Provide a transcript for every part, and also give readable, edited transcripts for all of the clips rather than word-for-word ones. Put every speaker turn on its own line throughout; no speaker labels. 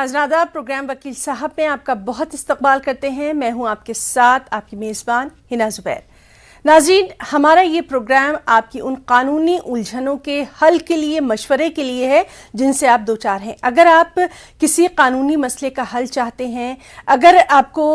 नाज़रादा, programme वकील साहब में आपका बहुत इस्तकबाल करते हैं। मैं हूं आपके साथ आपकी मेज़बान हिना ज़ुबैर। नाज़रीन, हमारा ये प्रोग्राम आपकी उन कानूनी उलझनों के हल के लिए, मशवरे के लिए है जिनसे आप दो चार हैं। अगर आप किसी कानूनी मसले का हल चाहते हैं, अगर आपको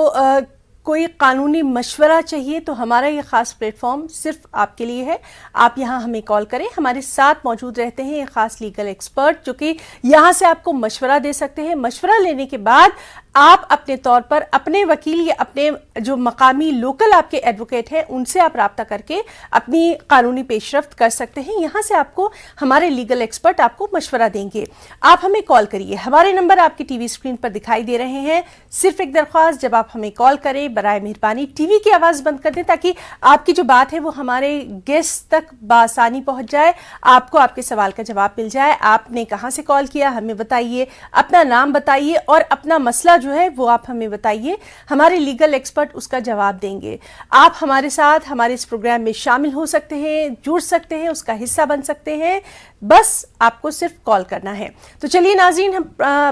कोई कानूनी मशवरा चाहिए, तो हमारा ये ख़ास प्लेटफॉर्म सिर्फ आपके लिए है। आप यहाँ हमें कॉल करें। हमारे साथ मौजूद रहते हैं ये ख़ास लीगल एक्सपर्ट जो कि यहाँ से आपको मशवरा दे सकते हैं। मशवरा लेने के बाद आप अपने तौर पर अपने वकील या अपने जो मकामी लोकल आपके एडवोकेट हैं उनसे आप राब्ता करके अपनी कानूनी पेशरफ्त कर सकते हैं। यहाँ से आपको हमारे लीगल एक्सपर्ट आपको मशवरा देंगे। आप हमें कॉल करिए। हमारे नंबर आपकी टीवी स्क्रीन पर दिखाई दे रहे हैं। सिर्फ एक दरख्वास्त, जब आप हमें कॉल करें बराए मेहरबानी टीवी की आवाज़ बंद कर दें ताकि आपकी जो बात है वो हमारे गेस्ट तक बासानी पहुँच जाए, आपको आपके सवाल का जवाब मिल जाए। आपने कहाँ से कॉल किया हमें बताइए, अपना नाम बताइए और अपना मसला जो है वो आप हमें बताइए। हमारे लीगल एक्सपर्ट उसका जवाब देंगे। आप हमारे साथ हमारे इस प्रोग्राम में शामिल हो सकते हैं, जुड़ सकते हैं, उसका हिस्सा बन सकते हैं। बस आपको सिर्फ कॉल करना है। तो चलिए नाज़रीन, हम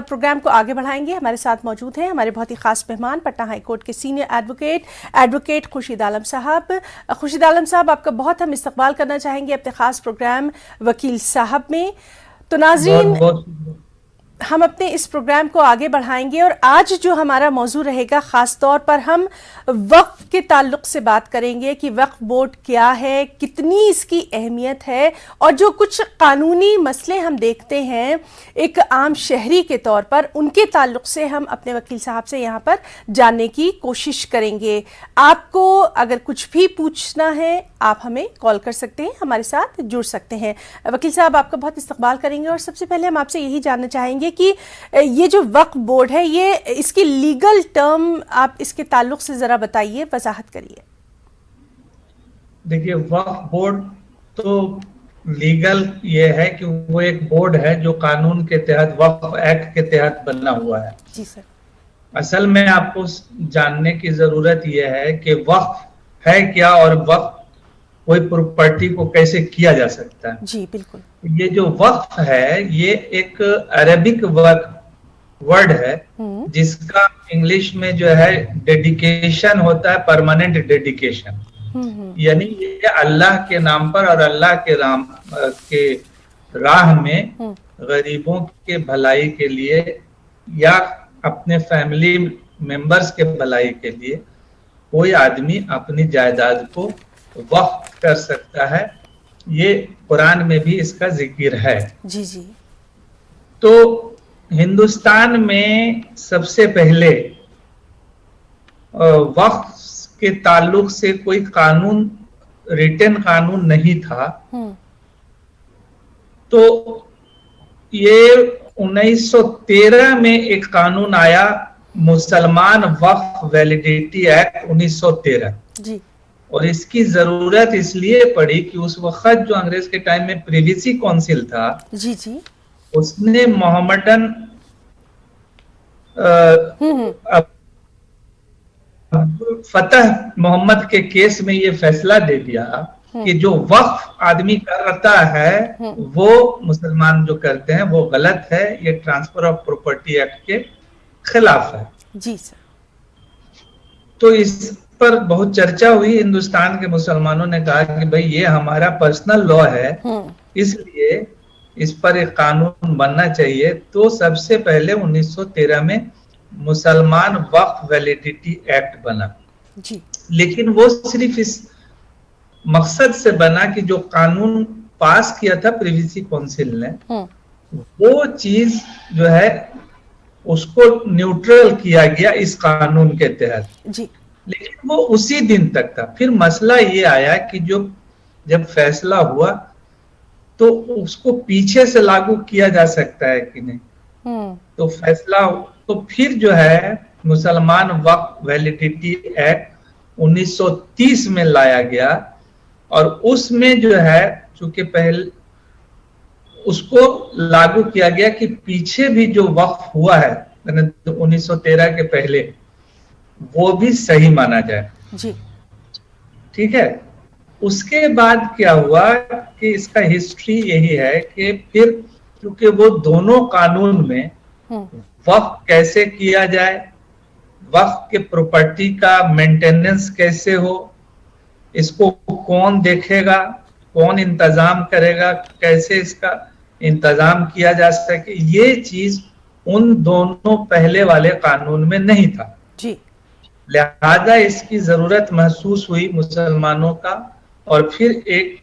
प्रोग्राम को आगे बढ़ाएंगे। हमारे साथ मौजूद हैं हमारे बहुत ही खास मेहमान, पटना हाई कोर्ट के सीनियर एडवोकेट खुर्शीद आलम साहब। खुर्शीद आलम साहब, आपका बहुत हम इस्तकबाल करना चाहेंगे अपने खास प्रोग्राम वकील साहब में। तो नाज़रीन, हम अपने इस प्रोग्राम को आगे बढ़ाएंगे और आज जो हमारा मौजू रहेगा, ख़ास तौर पर हम वक्फ के ताल्लुक से बात करेंगे कि वक्फ बोर्ड क्या है, कितनी इसकी अहमियत है और जो कुछ कानूनी मसले हम देखते हैं एक आम शहरी के तौर पर, उनके ताल्लुक से हम अपने वकील साहब से यहाँ पर जानने की कोशिश करेंगे। आपको अगर कुछ भी पूछना है आप हमें कॉल कर सकते हैं, हमारे साथ जुड़ सकते हैं। वकील साहब, आपका बहुत इस्तकबाल करेंगे और सबसे पहले हम आपसे यही जानना चाहेंगे कि ये जो वक्फ बोर्ड है, ये इसकी लीगल टर्म आप इसके ताल्लुक से जरा बताइए, वजाहत करिए।
देखिए, वक्फ बोर्ड तो लीगल ये है कि वो एक बोर्ड है जो कानून के तहत, वक्फ एक्ट के तहत बना हुआ है।
जी सर। असल
में आपको जानने की जरूरत यह है कि वक्फ है क्या और वक्फ कोई प्रॉपर्टी को कैसे किया जा सकता है।
जी बिल्कुल।
ये जो वक्फ है ये एक अरबिक वर्ड है जिसका इंग्लिश में जो है डेडिकेशन होता है, परमानेंट डेडिकेशन। यानी ये अल्लाह के नाम पर और अल्लाह के राह में गरीबों के भलाई के लिए या अपने फैमिली मेंबर्स के भलाई के लिए कोई आदमी अपनी जायदाद को वक्फ कर सकता है। ये कुरान में भी इसका जिक्र है।
जी जी।
तो हिंदुस्तान में सबसे पहले वक्फ के ताल्लुक से कोई कानून, रिटन कानून नहीं था। तो ये 1913 में एक कानून आया, मुसलमान वक्फ वैलिडिटी एक्ट 1913 जी। और इसकी जरूरत इसलिए पड़ी कि उस वक्त जो अंग्रेज के टाइम में प्रिवेसी काउंसिल था,
जी जी, उसने
मोहम्मदन फतह मोहम्मद के केस में ये फैसला दे दिया कि जो वक्फ आदमी करता है वो मुसलमान जो करते हैं वो गलत है, ये ट्रांसफर ऑफ प्रॉपर्टी एक्ट के खिलाफ है।
जी सर।
तो इस पर बहुत चर्चा हुई। हिंदुस्तान के मुसलमानों ने कहा कि भाई ये हमारा पर्सनल लॉ है, इसलिए इस पर एक कानून बनना चाहिए। तो सबसे पहले 1913 में मुसलमान वक्फ वैलिडिटी एक्ट बना जी। लेकिन वो सिर्फ इस मकसद से बना कि जो कानून पास किया था प्रिवेसी काउंसिल ने, वो चीज जो है उसको न्यूट्रल किया गया इस कानून के तहत जी। लेकिन वो उसी दिन तक था। फिर मसला ये आया कि जब फैसला हुआ तो उसको पीछे से लागू किया जा सकता है कि नहीं। तो फैसला तो फिर जो है मुसलमान वक्फ वैलिडिटी एक्ट 1930 में लाया गया और उसमें जो है चूंकि पहले उसको लागू किया गया कि पीछे भी जो वक्फ हुआ है 1913 के पहले वो भी सही माना जाए जी। ठीक है। उसके बाद क्या हुआ कि इसका हिस्ट्री यही है कि फिर क्योंकि वो दोनों कानून में वक्फ कैसे किया जाए, वक्फ के प्रॉपर्टी का मेंटेनेंस कैसे हो, इसको कौन देखेगा, कौन इंतजाम करेगा, कैसे इसका इंतजाम किया जा सके, ये चीज उन दोनों पहले वाले कानून में नहीं था
जी।
लिहाजा इसकी जरूरत महसूस हुई मुसलमानों का, और फिर एक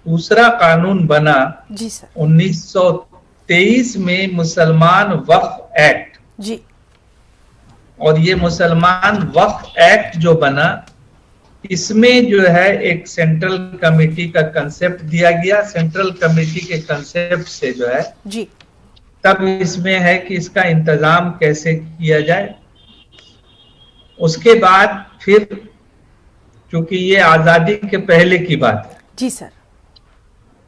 दूसरा कानून बना
जी सर।
1923 में मुसलमान वक्फ एक्ट
जी।
और ये मुसलमान वक्फ एक्ट जो बना, इसमें जो है एक सेंट्रल कमेटी का कंसेप्ट दिया गया। सेंट्रल कमेटी के कंसेप्ट से जो है
जी
तब इसमें है कि इसका इंतजाम कैसे किया जाए। उसके बाद फिर, क्योंकि ये आजादी के पहले की बात है
जी सर,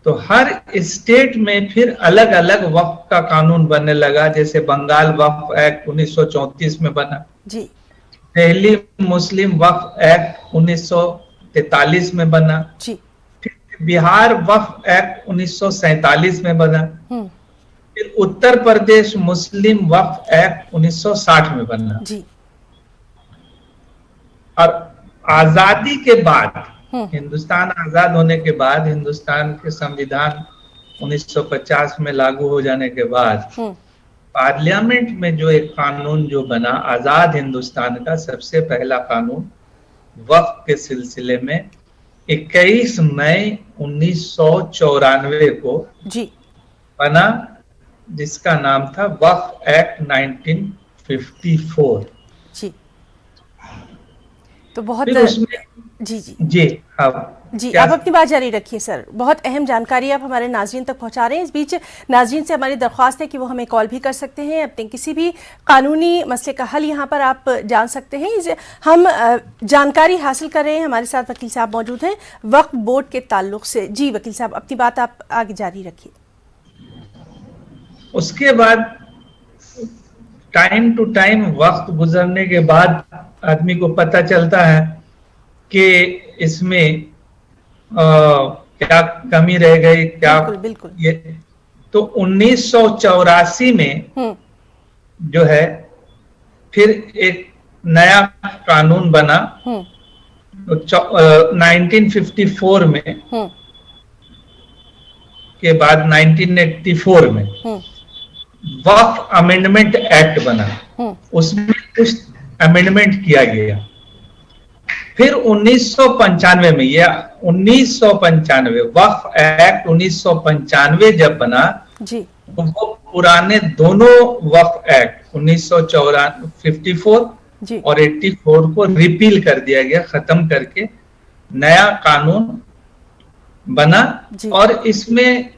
तो हर स्टेट में फिर अलग अलग वक्फ का कानून बनने लगा। जैसे बंगाल वक्फ एक्ट 1934 में बना
जी।
दिल्ली मुस्लिम वक्फ एक्ट 1943 में बना
जी।
फिर बिहार वक्फ एक्ट 1947 में बना, फिर उत्तर प्रदेश मुस्लिम वक्फ एक्ट 1960 में बना
जी।
और आजादी के बाद, हिंदुस्तान आजाद होने के बाद, हिंदुस्तान के संविधान 1950 में लागू हो जाने के बाद पार्लियामेंट में जो एक कानून जो बना, आजाद हिंदुस्तान का सबसे पहला कानून वक्फ के सिलसिले में 21 मई 1994 को
जी
बना, जिसका नाम था वक्फ एक्ट 1954
जी। तो बहुत
उसमें
जी जी
जी हाँ
जी, आप अपनी बात जारी रखिए सर। बहुत अहम जानकारी आप हमारे नाज़रीन तक पहुंचा रहे हैं। इस बीच नाज़रीन से हमारी दरख्वास्त है कि वो हमें कॉल भी कर सकते हैं, अपने किसी भी कानूनी मसले का हल यहाँ पर आप जान सकते हैं। हम जानकारी हासिल कर रहे हैं, हमारे साथ वकील साहब मौजूद हैं वक्फ बोर्ड के ताल्लुक से। जी वकील साहब, अपनी बात आप आगे जारी रखिए।
उसके बाद टाइम टू टाइम वक्त गुजरने के बाद आदमी को पता चलता है कि इसमें क्या कमी रह गई, क्या
बिल्कुल, बिल्कुल।
ये तो 1984 में जो है फिर एक नया कानून बना। 1954 में के बाद 1984 में वक्फ अमेंडमेंट एक्ट बना, उसमें कुछ अमेंडमेंट किया गया। फिर 1995 में, यह 1995 वक्फ एक्ट 1995 जब बना
जी,
तो वो पुराने दोनों वक्फ एक्ट 1954
जी
और 84 को रिपील कर दिया गया, खत्म करके नया कानून बना। और इसमें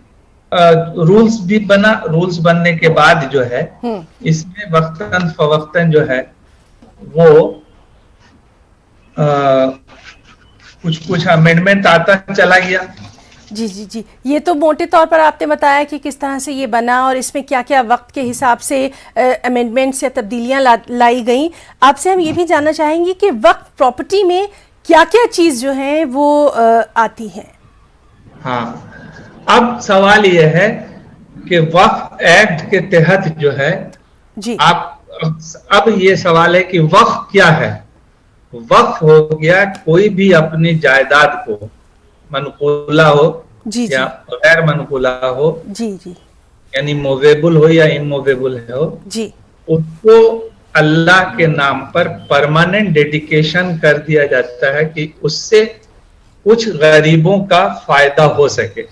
रूल्स भी बना। रूल्स बनने के बाद जो है इसमें वक्तन फवक्तन जो है वो कुछ अमेंडमेंट आता चला गया।
जी जी जी, ये तो मोटे तौर पर आपने बताया कि किस तरह से ये बना और इसमें क्या क्या वक्त के हिसाब से अमेंडमेंट्स या तब्दीलियां लाई गई। आपसे हम ये भी जानना चाहेंगे कि वक्फ प्रॉपर्टी में क्या क्या चीज जो है वो आती है।
हाँ, अब सवाल ये है कि वक्फ एक्ट के तहत जो है
जी,
अब ये सवाल है कि वक्फ क्या है। वक्फ हो गया कोई भी अपनी जायदाद को, मनकूला हो
जी
या गैर मनकूला हो,
जी जी,
यानी मूवेबल हो या इमूवेबल हो
जी,
उसको अल्लाह के नाम पर परमानेंट डेडिकेशन कर दिया जाता है कि उससे कुछ गरीबों का फायदा हो सके।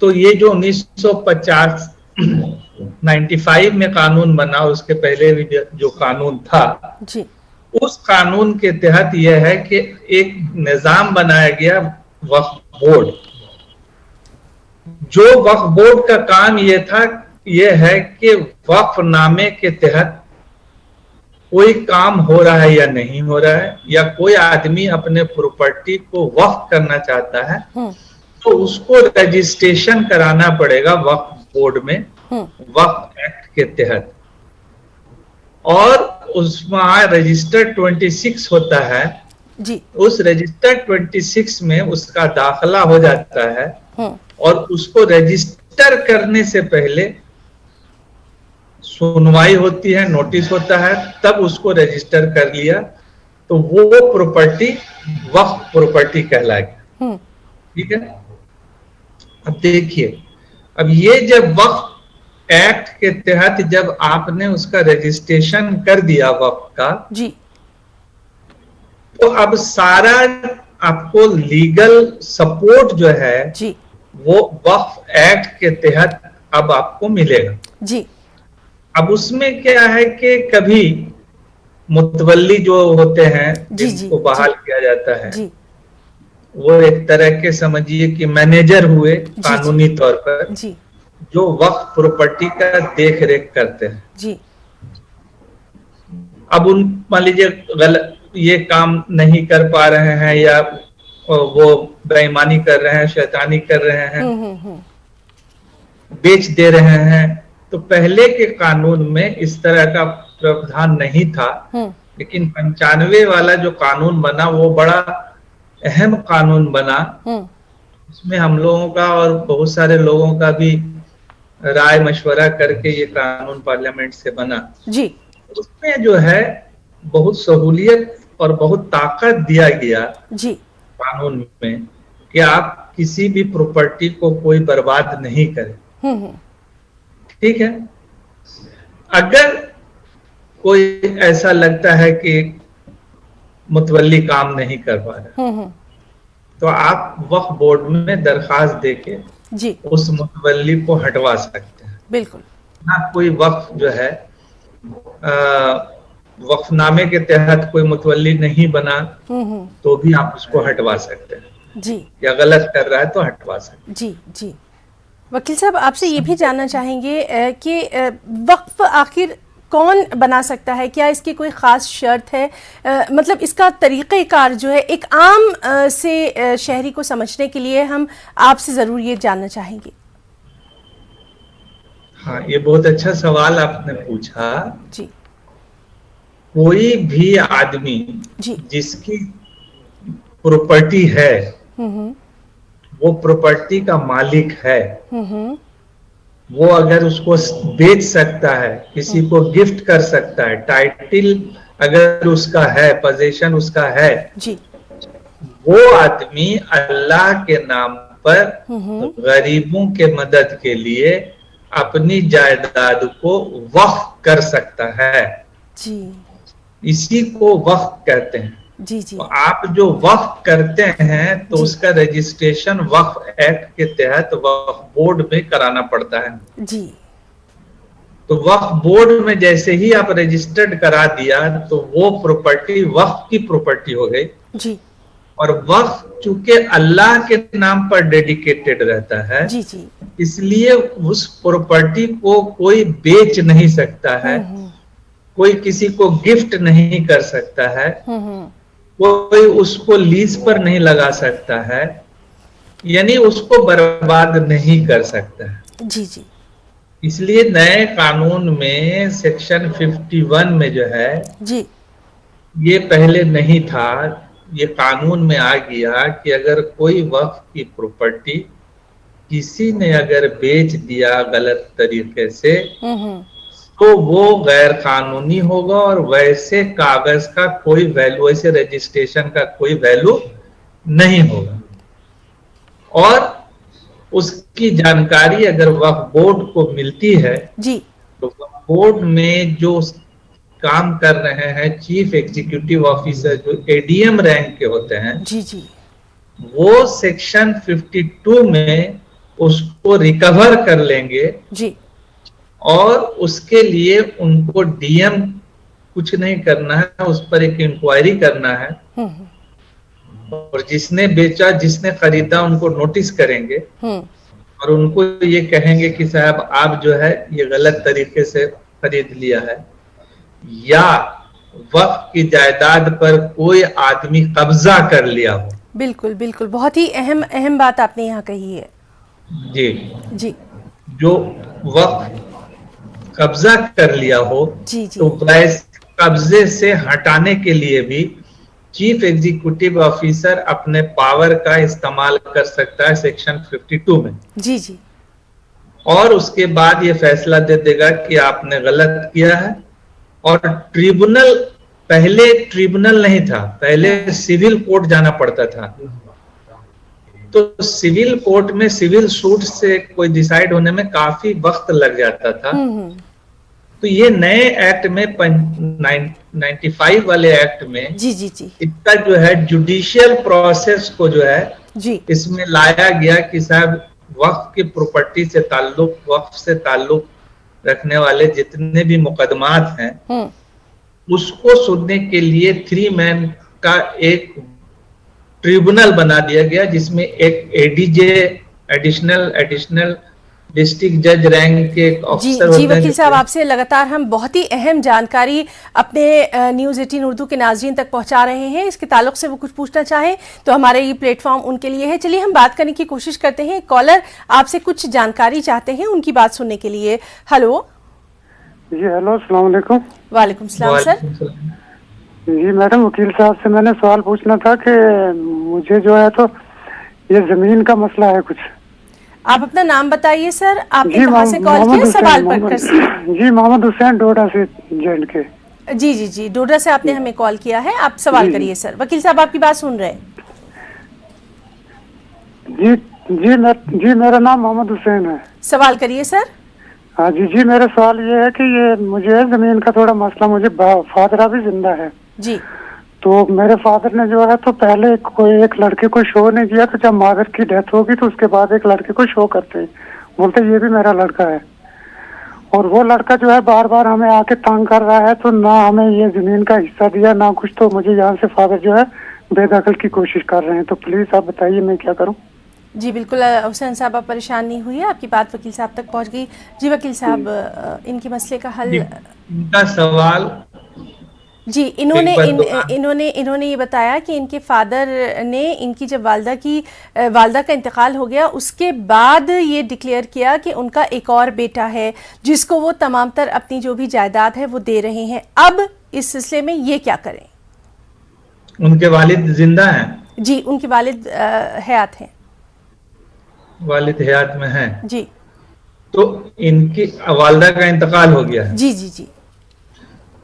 तो ये जो 1950 95 में कानून बना, उसके पहले भी जो कानून था
जी,
उस कानून के तहत यह है कि एक निजाम बनाया गया वक्फ बोर्ड। जो वक्फ बोर्ड का काम यह है कि वक्फनामे के तहत कोई काम हो रहा है या नहीं हो रहा है, या कोई आदमी अपने प्रॉपर्टी को वक्फ करना चाहता है तो उसको रजिस्ट्रेशन कराना पड़ेगा वक्फ बोर्ड में, वक्फ एक्ट के तहत। और उसमें रजिस्टर 26 होता है
जी,
उस रजिस्टर 26 में उसका दाखला हो जाता है और उसको रजिस्टर करने से पहले सुनवाई होती है, नोटिस होता है, तब उसको रजिस्टर कर लिया तो वो प्रॉपर्टी वक्फ प्रॉपर्टी कहलाएगी। ठीक है। अब देखिए, अब ये जब वक्फ एक्ट के तहत जब आपने उसका रजिस्ट्रेशन कर दिया वक्फ का
जी,
तो अब सारा आपको लीगल सपोर्ट जो है
जी,
वो वक्फ एक्ट के तहत अब आपको मिलेगा।
जी,
अब उसमें क्या है कि कभी मुतवल्ली जो होते हैं
जी,
जिनको
जी,
बहाल किया जाता है,
जी,
वो एक तरह के समझिए कि मैनेजर हुए कानूनी तौर पर,
जी,
जो वक्फ प्रॉपर्टी का देख रेख करते हैं।
जी,
अब उन मान लीजिए गलत ये काम नहीं कर पा रहे हैं या वो बेईमानी कर रहे हैं, शैतानी कर रहे हैं, बेच दे रहे हैं, तो पहले के कानून में इस तरह का प्रावधान नहीं था। लेकिन 95 वाला जो कानून बना वो बड़ा अहम कानून बना। उसमें हम लोगों का और बहुत सारे लोगों का भी राय मशवरा करके ये कानून पार्लियामेंट से बना
जी।
उसमें जो है बहुत सहूलियत और बहुत ताकत दिया गया
जी
कानून में कि आप किसी भी प्रॉपर्टी को कोई बर्बाद नहीं करें। ठीक है। अगर कोई ऐसा लगता है कि मुतवल्ली काम नहीं कर पा रहा तो आप वक्फ बोर्ड में दरखास्त देके
जी
उस मुतवल्ली को हटवा सकते हैं।
बिल्कुल।
ना कोई वक्फ जो है वक्फनामे के तहत कोई मुतवल्ली नहीं बना तो भी आप उसको हटवा सकते हैं
जी,
या गलत कर रहा है तो हटवा सकते हैं।
जी जी। वकील साहब, आपसे ये भी जानना चाहेंगे कि वक्फ आखिर कौन बना सकता है? क्या इसकी कोई ख़ास शर्त है? मतलब इसका तरीक़ेकार जो है एक आम से शहरी को समझने के लिए हम आपसे ज़रूर ये जानना चाहेंगे।
हाँ, ये बहुत अच्छा सवाल आपने पूछा।
जी।
कोई भी आदमी
जी
जिसकी प्रॉपर्टी है वो प्रॉपर्टी का मालिक है, वो अगर उसको बेच सकता है, किसी को गिफ्ट कर सकता है, टाइटल अगर उसका है, पोजीशन उसका है
जी,
वो आदमी अल्लाह के नाम पर गरीबों के मदद के लिए अपनी जायदाद को वक्फ कर सकता है।
जी,
इसी को वक्फ कहते हैं।
जी, जी।
तो आप जो वक्फ करते हैं तो उसका रजिस्ट्रेशन वक्फ एक्ट के तहत वक्फ बोर्ड में कराना पड़ता है।
जी।
तो वक्फ बोर्ड में जैसे ही आप रजिस्टर्ड करा दिया तो वो प्रॉपर्टी वक्फ की प्रॉपर्टी हो गई।
जी।
और वक्फ चूंकि अल्लाह के नाम पर डेडिकेटेड रहता है,
जी, जी।
इसलिए उस प्रॉपर्टी को कोई बेच नहीं सकता है, कोई किसी को गिफ्ट नहीं कर सकता है, कोई उसको लीज पर नहीं लगा सकता है, यानी उसको बर्बाद नहीं कर सकता है।
जी, जी।
इसलिए नए कानून में सेक्शन 51 में जो है
जी,
ये पहले नहीं था, ये कानून में आ गया कि अगर कोई वक्फ की प्रॉपर्टी किसी ने अगर बेच दिया गलत तरीके से तो वो गैर कानूनी होगा और वैसे कागज का कोई वैल्यू, ऐसे रजिस्ट्रेशन का कोई वैल्यू नहीं होगा। और उसकी जानकारी अगर वक्फ बोर्ड को मिलती है
जी,
तो वक्फ बोर्ड में जो काम कर रहे हैं चीफ एग्जीक्यूटिव ऑफिसर जो एडीएम रैंक के होते हैं,
जी, जी,
वो सेक्शन 52 में उसको रिकवर कर लेंगे
जी,
और उसके लिए उनको डीएम कुछ नहीं करना है, उस पर एक इंक्वायरी करना है और जिसने बेचा, जिसने खरीदा उनको नोटिस करेंगे और उनको ये कहेंगे कि साहब आप जो है ये गलत तरीके से खरीद लिया है या वक्फ की जायदाद पर कोई आदमी कब्जा कर लिया हो। बिल्कुल
बिल्कुल, बहुत ही अहम बात आपने यहाँ कही है।
जी
जी।
जो वक्फ कब्जा कर लिया हो
जी, जी।
तो वैसे कब्जे से हटाने के लिए भी चीफ एग्जीक्यूटिव ऑफिसर अपने पावर का इस्तेमाल कर सकता है सेक्शन 52 में।
जी, जी।
और उसके बाद ये फैसला दे देगा कि आपने गलत किया है। और ट्रिब्यूनल, पहले ट्रिब्यूनल नहीं था, पहले सिविल कोर्ट जाना पड़ता था। तो सिविल कोर्ट में सिविल सूट से कोई डिसाइड होने में काफी वक्त लग जाता था। तो ये नए एक्ट में 95 वाले एक्ट में
जी जी जी
इसका जो है जुडिशियल प्रोसेस को जो है
जी
इसमें लाया गया कि साहब वक्फ की प्रॉपर्टी से ताल्लुक, वक्फ से ताल्लुक रखने वाले जितने भी मुकदमात हैं उसको सुनने के लिए 3 मैन का एक ट्रिब्यूनल बना दिया गया, जिसमें एक एडीजे एडिशनल डिस्ट्रिक्ट जज रैंक के ऑफिसर होते हैं।
जी वकील साहब, आपसे लगातार हम बहुत ही अहम जानकारी अपने न्यूज़ 18 उर्दू के नाज़रीन तक पहुंचा रहे हैं। इसके ताल्लुक से वो कुछ पूछना चाहें तो हमारे ये प्लेटफॉर्म उनके लिए है। चलिए हम बात करने की कोशिश करते हैं। कॉलर आपसे कुछ जानकारी चाहते हैं, उनकी बात सुनने के लिए। हेलो
जी, हेलो, अस्सलाम वालेकुम।
वालेकुम सलाम सर।
जी मैडम, वकील साहब से मैंने सवाल पूछना था कि मुझे जो है तो ये जमीन का मसला है कुछ।
आप अपना नाम बताइए सर, आपने कहाँ से कॉल किया सवाल पढ़कर?
जी, मोहम्मद हुसैन, डोडा से, जेंड के।
जी जी जी, डोडा से आपने हमें कॉल किया है। आप सवाल करिए सर। वकील साहब आपकी बात सुन रहे हैं।
जी, मेरा नाम मोहम्मद हुसैन है।
सवाल करिए सर।
हाँ जी, मेरा सवाल ये है कि ये मुझे जमीन का थोड़ा मसला, मुझे फादर अभी जिंदा है
जी।
तो मेरे फादर ने जो है तो पहले कोई एक लड़के को शो नहीं किया, तो जब मादर की डेथ होगी तो उसके बाद एक लड़के को शो करते हैं, बोलते ये भी मेरा लड़का है। और वो लड़का जो है बार बार हमें आके तंग कर रहा है, तो ना हमें ये जमीन का हिस्सा दिया ना कुछ। तो मुझे यहाँ से फादर जो है बेदखल की कोशिश कर रहे हैं, तो प्लीज आप बताइए मैं क्या करूँ।
जी बिल्कुल हुसैन साहब, आप परेशान नहीं हुई है, आपकी बात वकील साहब तक पहुंच गई। जी वकील साहब, इनके मसले का हल।
इनका सवाल
जी, इन्होंने ये बताया कि इनके फादर ने, इनकी जब वालदा का इंतकाल हो गया उसके बाद ये डिक्लेयर किया कि उनका एक और बेटा है जिसको वो तमाम तर अपनी जो भी जायदाद है वो दे रहे हैं। अब इस सिलसिले में ये क्या करें?
उनके वालिद जिंदा हैं?
जी, उनके वालिद हयात हैं।
वालिद हयात में हैं
जी।
तो इनकी वालदा का इंतकाल हो गया है।
जी जी जी।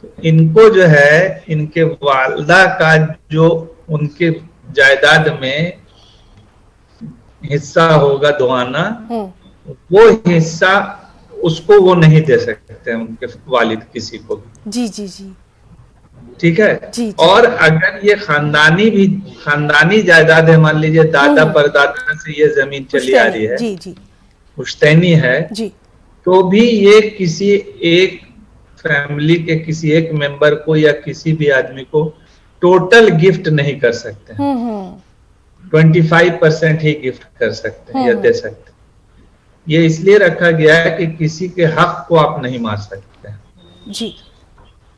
तो इनको जो है इनके वालदा का जो उनके जायदाद में हिस्सा होगा दुआना, वो हिस्सा उसको वो नहीं दे सकते हैं उनके वालिद किसी को भी।
जी जी जी।
ठीक है
जी।
और अगर ये खानदानी जायदाद है, मान लीजिए दादा परदादा से ये जमीन चली आ रही है,
जी जी,
पुश्तैनी है
जी,
तो भी ये किसी एक फैमिली के किसी एक मेंबर को या किसी भी आदमी को टोटल गिफ्ट नहीं कर सकते हैं। 25% ही गिफ्ट कर सकते हैं या दे सकते हैं। ये इसलिए रखा गया है कि किसी के हक को आप नहीं मार सकते हैं।
जी।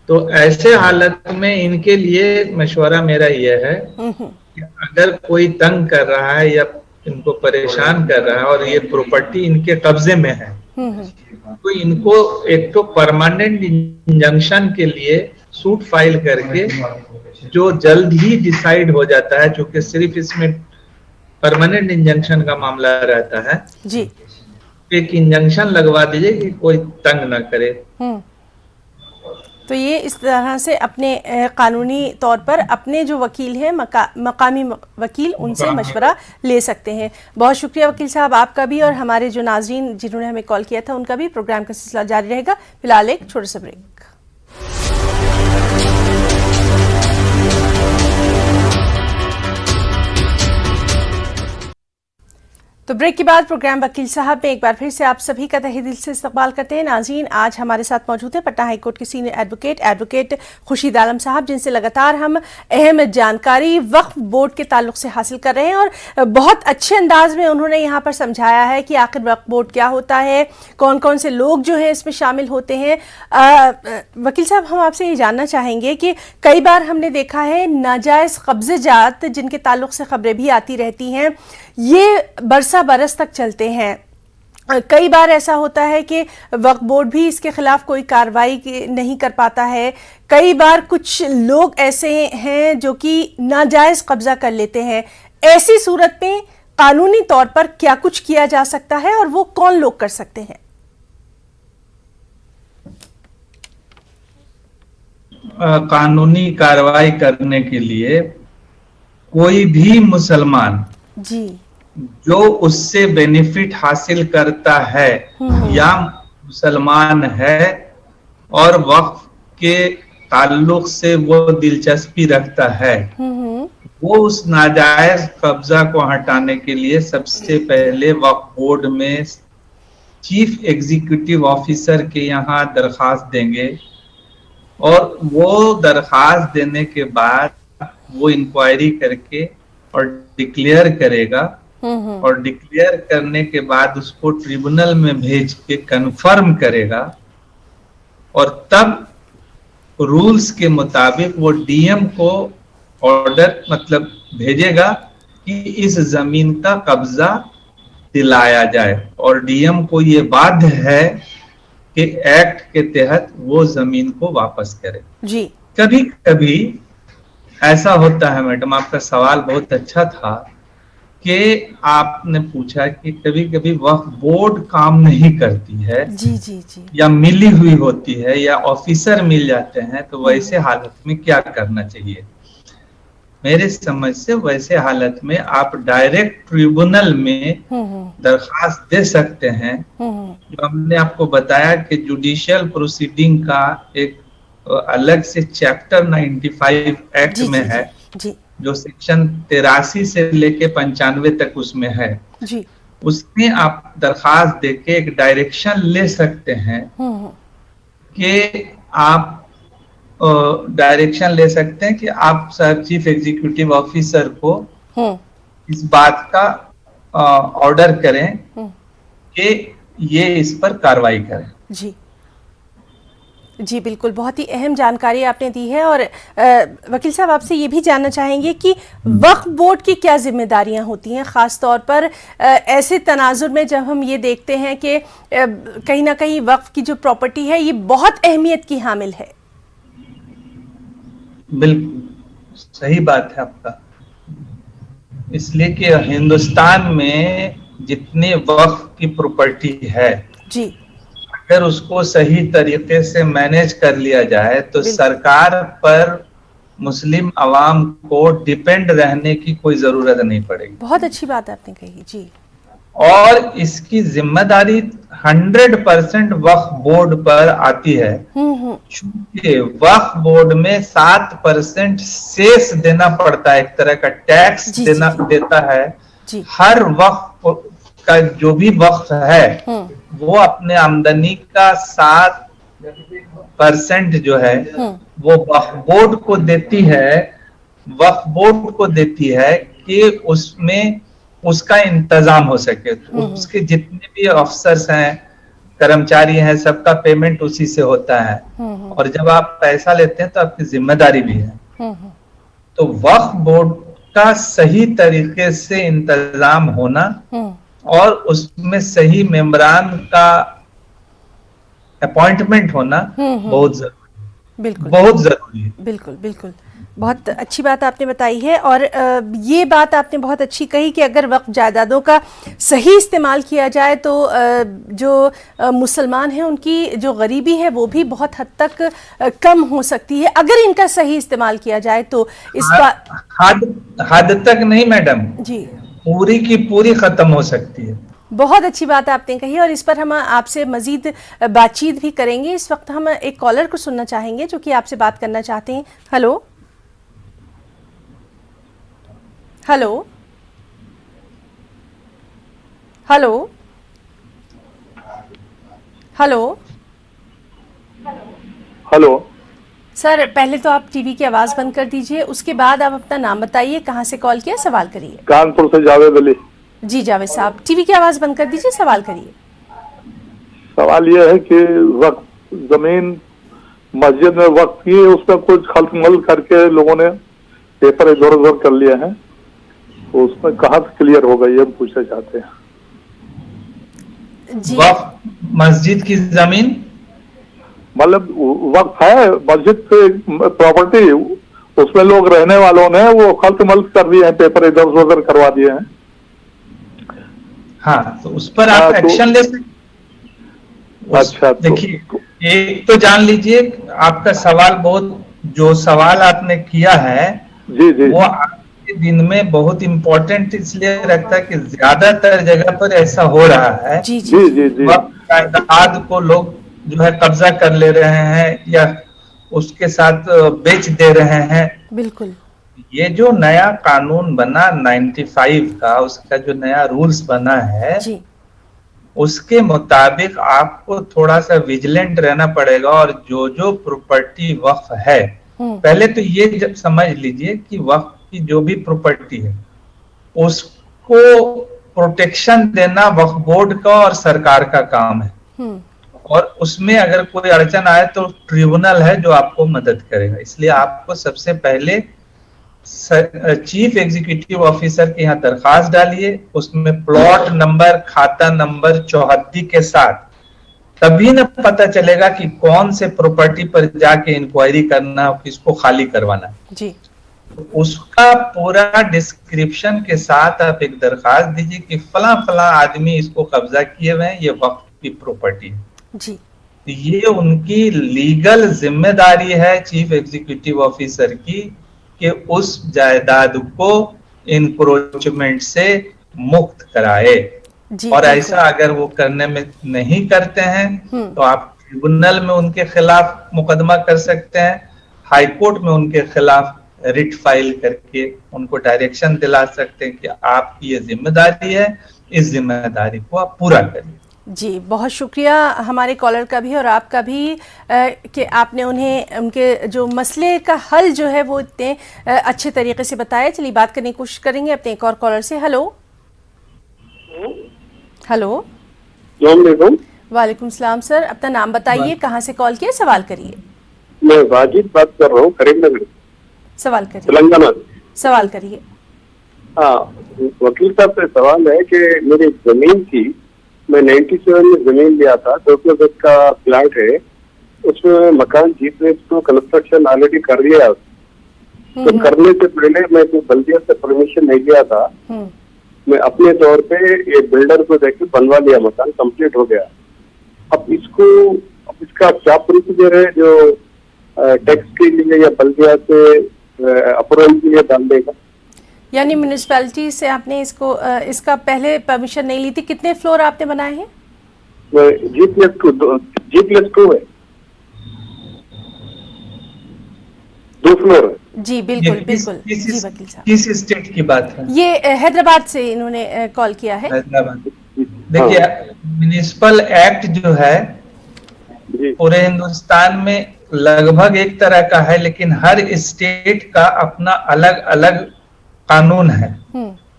तो ऐसे हालत में इनके लिए मशवरा मेरा यह है कि अगर कोई तंग कर रहा है या इनको परेशान कर रहा है और ये प्रॉपर्टी इनके कब्जे में है, तो इनको एक तो परमानेंट इंजंक्शन के लिए सूट फाइल करके, जो जल्द ही डिसाइड हो जाता है, क्योंकि सिर्फ इसमें परमानेंट इंजंक्शन का मामला रहता है
जी,
एक इंजंक्शन लगवा दीजिए कि कोई तंग ना करे।
तो ये इस तरह से अपने कानूनी तौर पर अपने जो वकील हैं, मकामी वकील, उनसे मशवरा ले सकते हैं। बहुत शुक्रिया वकील साहब आपका भी, और हमारे जो नाजरीन जिन्होंने हमें कॉल किया था उनका भी। प्रोग्राम का सिलसिला जारी रहेगा। फिलहाल एक छोटा सा ब्रेक। तो ब्रेक के बाद प्रोग्राम वकील साहब में एक बार फिर से आप सभी का तहे दिल से इस्तकबाल करते हैं। नाज़रीन, आज हमारे साथ मौजूद है पटना हाईकोर्ट के सीनियर एडवोकेट खुर्शीद आलम साहब, जिनसे लगातार हम अहम जानकारी वक्फ बोर्ड के ताल्लुक से हासिल कर रहे हैं, और बहुत अच्छे अंदाज में उन्होंने यहाँ पर समझाया है कि आखिर वक्फ बोर्ड क्या होता है, कौन कौन से लोग जो है इसमें शामिल होते हैं। वकील साहब, हम आपसे ये जानना चाहेंगे कि कई बार हमने देखा है नाजायज़ कब्जे जात जिनके ताल्लुक से खबरें भी आती रहती हैं, ये बरसा बरस तक चलते हैं। कई बार ऐसा होता है कि वक्फ बोर्ड भी इसके खिलाफ कोई कार्रवाई नहीं कर पाता है। कई बार कुछ लोग ऐसे हैं जो कि नाजायज़ कब्जा कर लेते हैं। ऐसी सूरत में कानूनी तौर पर क्या कुछ किया जा सकता है और वो कौन लोग कर सकते हैं?
कानूनी कार्रवाई करने के लिए कोई भी मुसलमान
जी
जो उससे बेनिफिट हासिल करता है या मुसलमान है और वक्फ के ताल्लुक से वो दिलचस्पी रखता है, वो उस नाजायज कब्जा को हटाने के लिए सबसे पहले वक्फ बोर्ड में चीफ एग्जीक्यूटिव ऑफिसर के यहाँ दरखास्त देंगे और वो दरखास्त देने के बाद वो इंक्वायरी करके और डिक्लेयर करेगा और डिक्लेयर करने के बाद उसको ट्रिब्यूनल में भेज के कंफर्म करेगा और तब रूल्स के मुताबिक वो डीएम को ऑर्डर मतलब भेजेगा कि इस जमीन का कब्जा दिलाया जाए और डीएम को ये बाध्य है कि एक्ट के तहत वो जमीन को वापस करे।
जी
कभी कभी ऐसा होता है, मैडम आपका सवाल बहुत अच्छा था कि आपने पूछा कि कभी कभी वक्फ बोर्ड काम नहीं करती है
जी जी जी
या मिली हुई होती है या ऑफिसर मिल जाते हैं, तो वैसे हालत में क्या करना चाहिए? मेरे समझ से वैसे हालत में आप डायरेक्ट ट्रिब्यूनल में दरखास्त दे सकते हैं। जो हमने आपको बताया कि जुडिशियल प्रोसीडिंग का एक अलग से चैप्टर 95 एक्ट में है
जी
जो सेक्शन 83 से लेके 95 तक उसमें है
जी
उसमें आप दरखास्त देके एक डायरेक्शन ले सकते हैं कि आप डायरेक्शन ले सकते हैं कि आप सर चीफ एग्जीक्यूटिव ऑफिसर को इस बात का ऑर्डर करें कि ये इस पर कार्रवाई करें।
जी जी बिल्कुल, बहुत ही अहम जानकारी आपने दी है। और वकील साहब आपसे ये भी जानना चाहेंगे कि वक्फ बोर्ड की क्या जिम्मेदारियां होती हैं, ख़ास तौर पर ऐसे तनाजुर में जब हम ये देखते हैं कि कहीं ना कहीं वक्फ की जो प्रॉपर्टी है ये बहुत अहमियत की हामिल है।
बिल्कुल सही बात है आपका, इसलिए कि हिंदुस्तान में जितने वक्फ की प्रॉपर्टी है
जी
अगर उसको सही तरीके से मैनेज कर लिया जाए तो सरकार पर मुस्लिम अवाम को डिपेंड रहने की कोई जरूरत नहीं पड़ेगी।
बहुत अच्छी बात आपने कही जी।
और इसकी जिम्मेदारी 100% वक्फ बोर्ड पर आती है, चूंकि वक्फ बोर्ड में 7% सेस देना पड़ता है, एक तरह का टैक्स देता है
जी।
हर वक्फ का जो भी वक्फ है वो अपने आमदनी का 7% जो है वो वक्फ बोर्ड को देती है, वक्फ बोर्ड को देती है कि उसमें उसका इंतजाम हो सके। तो उसके जितने भी अफसर्स हैं, कर्मचारी हैं, सबका पेमेंट उसी से होता है और जब आप पैसा लेते हैं तो आपकी जिम्मेदारी भी है। तो वक्फ बोर्ड का सही तरीके से इंतजाम होना और उसमें सही मेंबरान का अपॉइंटमेंट होना बहुत जरूरी,
बिल्कुल
बहुत जरूरी है।
बिल्कुल बिल्कुल, बहुत अच्छी बात आपने बताई है। और ये बात आपने बहुत अच्छी कही कि अगर वक्फ जायदादों का सही इस्तेमाल किया जाए तो जो मुसलमान हैं उनकी जो गरीबी है वो भी बहुत हद तक कम हो सकती है अगर इनका सही इस्तेमाल किया जाए। तो इस
हद तक नहीं मैडम
जी,
पूरी की पूरी खत्म हो सकती है।
बहुत अच्छी बात आपने कही और इस पर हम आपसे मजीद बातचीत भी करेंगे। इस वक्त हम एक कॉलर को सुनना चाहेंगे जो कि आपसे बात करना चाहते हैं। Hello hello hello hello
hello
sir, पहले तो आप टीवी की आवाज बंद कर दीजिए, उसके बाद आप अपना नाम बताइए, कहां से कॉल किया, सवाल करिए।
कानपुर से जावेद अली।
जी जावेद साहब, टीवी की आवाज बंद कर दीजिए, सवाल करिए।
सवाल ये है कि वक्त जमीन मस्जिद में वक्त की, उसमें कुछ खलमल करके लोगों ने पेपर इधर उधर कर लिए हैं, तो उसमें कहाँ से क्लियर होगा ये हम पूछना चाहते हैं।
वक्फ मस्जिद की जमीन
मतलब वक्त है मस्जिद पे प्रॉपर्टी, उसमें लोग रहने वालों ने वो खलमल कर दिए हैं, पेपर इधर उधर करवा दिए हैं।
हाँ, तो उस पर आप
हाँ, तो-
एक्शन ले सकते।
अच्छा,
देखिए, एक तो जान लीजिए, आपका सवाल जो सवाल आपने किया है
जी जी
वो आज के दिन में बहुत इम्पोर्टेंट इसलिए रखता है कि ज्यादातर जगह पर ऐसा हो रहा है।
जी जी
जी
जी
जी जी
वक्त जायदाद को लोग जो है कब्जा कर ले रहे हैं या उसके साथ बेच दे रहे हैं।
बिल्कुल।
ये जो नया कानून बना 95 का, उसका जो नया रूल्स बना है,
जी
उसके मुताबिक आपको थोड़ा सा विजिलेंट रहना पड़ेगा। और जो प्रॉपर्टी वक्फ है, पहले तो ये जब समझ लीजिए कि वक्फ की जो भी प्रॉपर्टी है उसको प्रोटेक्शन देना वक्फ बोर्ड का और सरकार का काम है। और उसमें अगर कोई अड़चन आए तो ट्रिब्यूनल है जो आपको मदद करेगा। इसलिए आपको सबसे पहले चीफ एग्जीक्यूटिव ऑफिसर के यहाँ दरखास्त डालिए, उसमें प्लॉट नंबर, खाता नंबर, चौहद्दी के साथ, तभी न पता चलेगा कि कौन से प्रॉपर्टी पर जाके इंक्वायरी करना, किसको खाली करवाना
जी।
उसका पूरा डिस्क्रिप्शन के साथ आप एक दरखास्त दीजिए कि फला फला आदमी इसको कब्जा किए हुए हैं, ये वक्त की प्रॉपर्टी है
जी।
ये उनकी लीगल जिम्मेदारी है चीफ एग्जीक्यूटिव ऑफिसर की कि उस जायदाद को इंक्रोचमेंट से मुक्त कराए। और ऐसा अगर वो करने में नहीं करते हैं तो आप ट्रिब्यूनल में उनके खिलाफ मुकदमा कर सकते हैं, हाई कोर्ट में उनके खिलाफ रिट फाइल करके उनको डायरेक्शन दिला सकते हैं कि आपकी ये जिम्मेदारी है, इस जिम्मेदारी को आप पूरा करिए।
जी, बहुत शुक्रिया हमारे कॉलर का भी और आपका भी कि आपने उन्हें उनके जो मसले का हल जो है वो इतने अच्छे तरीके से बताया। चलिए बात करने की कोशिश करेंगे अपने एक और कॉलर से। हेलो हेलो, वालेकुम सलाम सर, अपना नाम बताइए, कहाँ से कॉल किया, सवाल करिए।
मैं वाजिद बात कर रहा हूँ, करीमनगर।
सवाल करिए।
तेलंगाना।
सवाल करिए।
हाँ, वकील साहब से सवाल है कि मेरी जमीन थी, मैं 97 में जमीन लिया था, 200 गज का प्लाट है, उसमें मकान G+ 2 कंस्ट्रक्शन ऑलरेडी कर दिया। तो करने से पहले मैं तो बल्दिया से परमिशन नहीं लिया था, मैं अपने तौर पे ये बिल्डर को देख के बनवा लिया, मकान कंप्लीट हो गया। अब इसका क्या प्रोसीजर है जो टैक्स के लिए या बल्दिया से अप्रूवल के लिए डाल देगा?
यानी म्यूनिसिपैलिटी से आपने इसका पहले परमिशन नहीं ली थी। कितने फ्लोर आपने बनाए हैं?
G+2 है, 2 फ्लोर है।
जी बिल्कुल बिल्कुल। जी वकील साहब,
किस स्टेट की बात है?
ये हैदराबाद से इन्होंने कॉल किया है।
हैदराबाद। देखिए, म्युनिसिपल एक्ट जो है पूरे हिंदुस्तान में लगभग एक तरह का है, लेकिन हर स्टेट का अपना अलग अलग कानून है।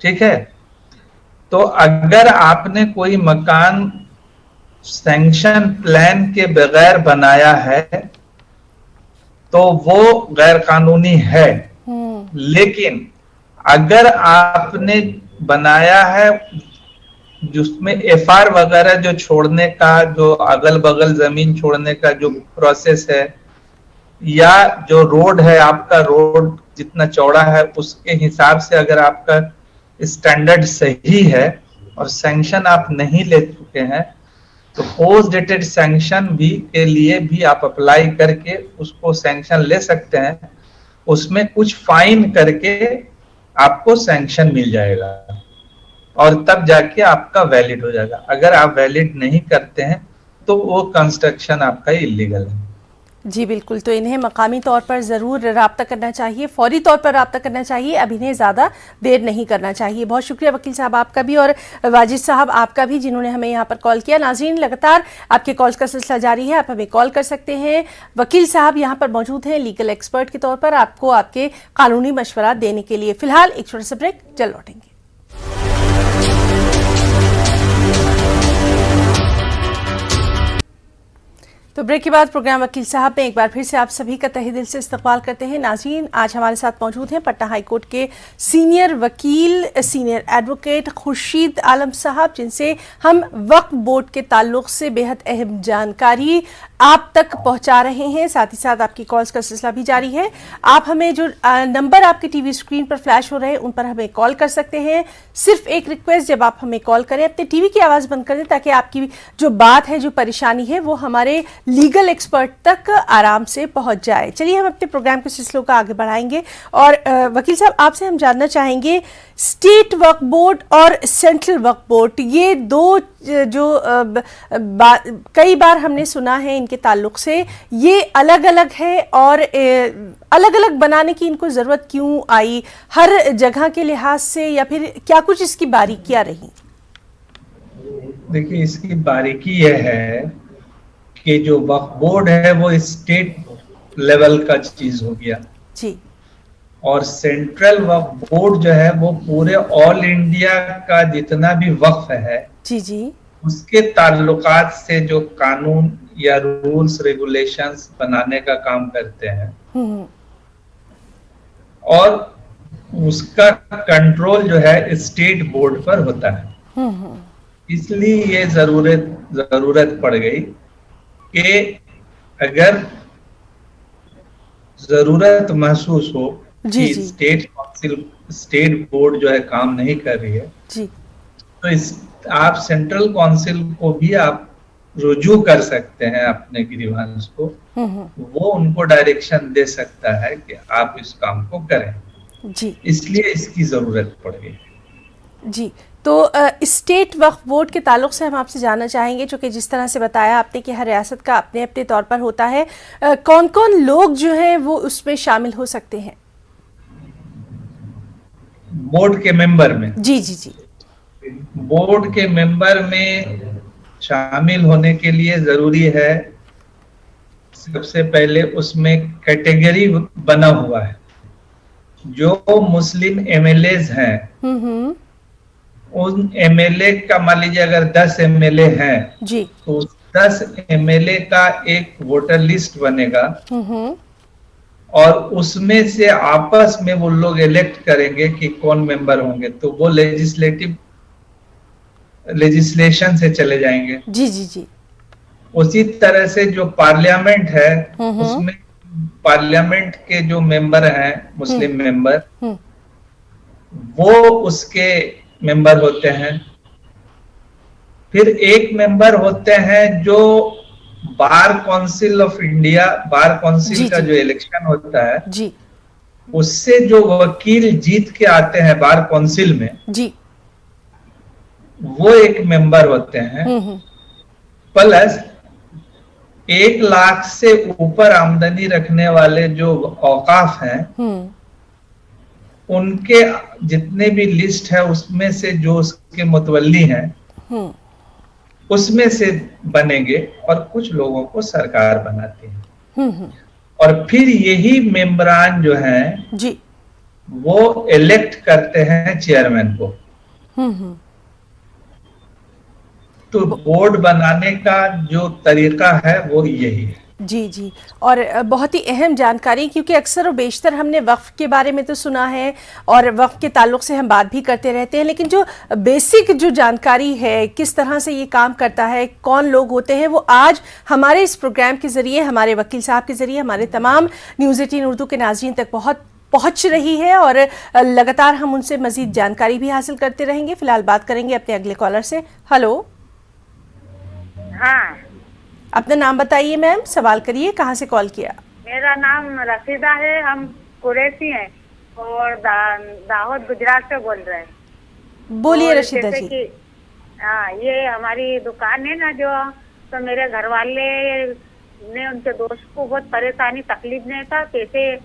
ठीक है, तो अगर आपने कोई मकान सैंक्शन प्लान के बगैर बनाया है तो वो गैर कानूनी है। लेकिन अगर आपने बनाया है जिसमें FR वगैरह जो छोड़ने का, जो अगल बगल जमीन छोड़ने का जो प्रोसेस है, या जो रोड है, आपका रोड जितना चौड़ा है उसके हिसाब से अगर आपका स्टैंडर्ड सही है और सैंक्शन आप नहीं ले चुके हैं, तो पोस्ट डेटेड सैंक्शन के लिए भी आप अप्लाई करके उसको सैंक्शन ले सकते हैं। उसमें कुछ फाइन करके आपको सैंक्शन मिल जाएगा और तब जाके आपका वैलिड हो जाएगा। अगर आप वैलिड नहीं करते हैं तो वो कंस्ट्रक्शन आपका इलीगल है।
जी बिल्कुल, तो इन्हें मकामी तौर पर ज़रूर राब्ता करना चाहिए, फौरी तौर पर राब्ता करना चाहिए, अब इन्हें ज़्यादा देर नहीं करना चाहिए। बहुत शुक्रिया वकील साहब आपका भी और वाजिद साहब आपका भी जिन्होंने हमें यहाँ पर कॉल किया। नाज़रीन, लगातार आपके कॉल्स का सिलसिला जारी है, आप हमें कॉल कर सकते हैं। वकील साहब यहाँ पर मौजूद हैं लीगल एक्सपर्ट के तौर पर आपको आपके कानूनी मशवरा देने के लिए। फिलहाल एक छोटा सा ब्रेक, चल लौटेंगे। तो ब्रेक के बाद प्रोग्राम वकील साहब में एक बार फिर से आप सभी का तहे दिल से इस्तकबाल करते हैं। नाज़रीन, आज हमारे साथ मौजूद हैं पटना हाई कोर्ट के सीनियर वकील, सीनियर एडवोकेट खुर्शीद आलम साहब, जिनसे हम वक्फ बोर्ड के ताल्लुक से बेहद अहम जानकारी आप तक पहुंचा रहे हैं। साथ ही साथ आपकी कॉल्स का सिलसिला भी जारी है। आप हमें जो नंबर आपके टीवी स्क्रीन पर फ्लैश हो रहे हैं उन पर हमें कॉल कर सकते हैं। सिर्फ एक रिक्वेस्ट, जब आप हमें कॉल करें अपने टीवी की आवाज़ बंद कर दें ताकि आपकी जो बात है, जो परेशानी है, वो हमारे लीगल एक्सपर्ट तक आराम से पहुंच जाए। चलिए हम अपने प्रोग्राम के सिलसिलों का आगे बढ़ाएंगे और वकील साहब, आपसे हम जानना चाहेंगे, स्टेट वक्फ बोर्ड और सेंट्रल वक्फ बोर्ड, ये दो जो कई बार हमने सुना है इनके ताल्लुक से, ये अलग अलग है और अलग अलग बनाने की इनको जरूरत क्यों आई, हर जगह के लिहाज से, या फिर क्या कुछ इसकी बारीकियां रही?
देखिए, इसकी बारीकी यह है कि जो वक्फ बोर्ड है वो स्टेट लेवल का चीज हो गया
जी, और
सेंट्रल वक्फ बोर्ड जो है वो पूरे ऑल इंडिया का जितना भी वक्फ है
जी जी,
उसके ताल्लुकात से जो कानून या रूल्स रेगुलेशंस बनाने का काम करते हैं और उसका कंट्रोल जो है स्टेट बोर्ड पर होता है। इसलिए ये जरूरत पड़ गई कि अगर जरूरत महसूस हो कि स्टेट काउंसिल, स्टेट बोर्ड जो है काम नहीं कर रही है
जी,
तो आप सेंट्रल काउंसिल को भी आप रुजू कर सकते हैं अपने ग्रीवांस को, वो उनको डायरेक्शन दे सकता है कि आप इस काम को करें
जी,
इसलिए इसकी जरूरत पड़ गई
जी। तो स्टेट वक्फ बोर्ड के ताल्लुक से हम आपसे जानना चाहेंगे, जो कि जिस तरह से बताया आपने कि हर रियासत का अपने अपने तौर पर होता है, कौन कौन लोग जो हैं वो उसमें शामिल हो सकते हैं
बोर्ड के मेंबर में?
जी जी जी,
बोर्ड के मेंबर में शामिल होने के लिए जरूरी है, सबसे पहले उसमें कैटेगरी बना हुआ है। जो मुस्लिम एमएलएज हैं उन एमएलए का, मान लीजिए अगर 10 एमएलए हैं जी, तो 10 एमएलए का एक वोटर लिस्ट बनेगा और उसमें से आपस में वो लोग इलेक्ट करेंगे कि कौन मेंबर होंगे, तो वो लेजिस्लेशन से चले जाएंगे
जी जी जी।
उसी तरह से जो पार्लियामेंट है उसमें पार्लियामेंट के जो मेंबर हैं मुस्लिम मेंबर, वो उसके मेंबर होते हैं। फिर एक मेंबर होते हैं जो bar council of India, bar council का जो इलेक्शन होता है जी, उससे जो वकील जीत के आते हैं बार काउंसिल में जी, वो एक मेंबर होते हैं। प्लस 1 लाख से ऊपर आमदनी रखने वाले जो औकाफ हैं उनके जितने भी लिस्ट है उसमें से जो उसके मुतवल्ली हैं उसमें से बनेंगे और कुछ लोगों को सरकार बनाती है और फिर यही मेंबरान जो हैं जी, वो इलेक्ट करते हैं चेयरमैन को। तो बोर्ड बनाने का जो तरीका है वो यही है
जी जी। और बहुत ही अहम जानकारी, क्योंकि अक्सर और बेशतर हमने वक्फ के बारे में तो सुना है और वक्फ के ताल्लुक से हम बात भी करते रहते हैं, लेकिन जो बेसिक जो जानकारी है, किस तरह से ये काम करता है, कौन लोग होते हैं, वो आज हमारे इस प्रोग्राम के ज़रिए, हमारे वकील साहब के ज़रिए, हमारे तमाम न्यूज़ 18 उर्दू के नाज़रीन तक बहुत पहुँच रही है और लगातार हम उनसे मज़ीद जानकारी भी हासिल करते रहेंगे। फ़िलहाल बात करेंगे अपने अगले कॉलर से। हेलो,
हाँ,
अपना नाम बताइए मैम, सवाल करिए, कहाँ से कॉल किया?
मेरा नाम रशीदा है, हम कुरैशी हैं और दाहोद गुजरात से बोल रहे हैं।
बोलिए रशीदा जी।
हाँ, ये हमारी दुकान है ना, जो तो मेरे घर वाले ने उनके दोस्त को बहुत परेशानी तकलीफ नहीं था, पैसे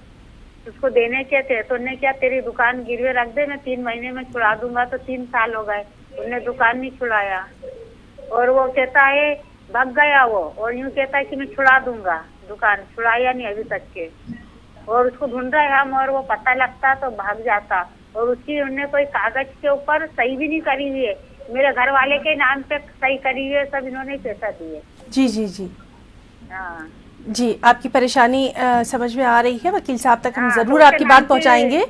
उसको देने के थे, तो उन्होंने क्या, तेरी दुकान गिरवे रख दे, मैं 3 महीने में छुड़ा दूंगा। तो 3 साल हो गए, उन्हें दुकान नहीं छुड़ाया और वो कहता है भाग गया वो, और यूँ कहता है कि मैं छुड़ा दूंगा, दुकान छुड़ाया नहीं अभी तक के, और उसको ढूंढ रहे हम, और वो पता लगता तो भाग जाता। और उसकी उन्होंने कोई कागज के ऊपर सही भी नहीं करी हुई है, मेरे घर वाले के नाम पे सही करी हुई है, सब इन्होंने पैसा दिए।
जी जी जी।
हाँ
जी, आपकी परेशानी समझ में आ रही है। वकील साहब तक हम
हाँ,
ज़रूर
तो
आपकी बात
उसके
पहुंचाएंगे।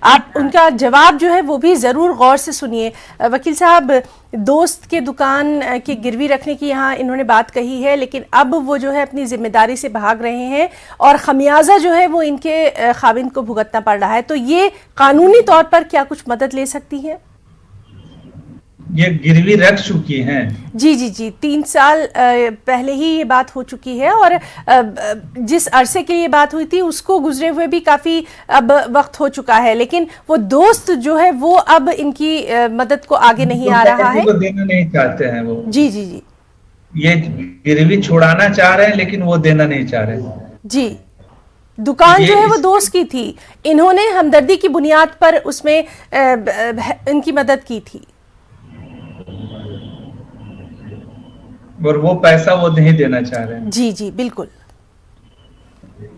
आप उनका जवाब जो है वो भी ज़रूर गौर से सुनिए। वकील साहब, दोस्त के दुकान की गिरवी रखने की यहाँ इन्होंने बात कही है, लेकिन अब वो जो है अपनी जिम्मेदारी से भाग रहे हैं और खमियाजा जो है वो इनके खाविंद को भुगतना पड़ रहा है। तो ये कानूनी तौर पर क्या कुछ मदद ले सकती है?
ये गिरवी रख चुकी हैं।
जी जी जी, 3 साल पहले ही ये बात हो चुकी है और जिस अरसे के लिए बात हुई थी उसको गुजरे हुए भी काफी अब वक्त हो चुका है, लेकिन वो दोस्त जो है वो अब इनकी मदद को आगे नहीं आ रहा है।
को देना नहीं चाहते हैं वो।
जी जी जी
ये गिरवी छुड़ाना चाह रहे हैं लेकिन वो देना नहीं चाह रहे।
जी, दुकान जो है वो
इस-
दोस्त की थी, इन्होंने हमदर्दी की बुनियाद पर उसमें इनकी मदद की थी
और वो पैसा वो नहीं देना चाह रहे हैं।
जी जी बिल्कुल।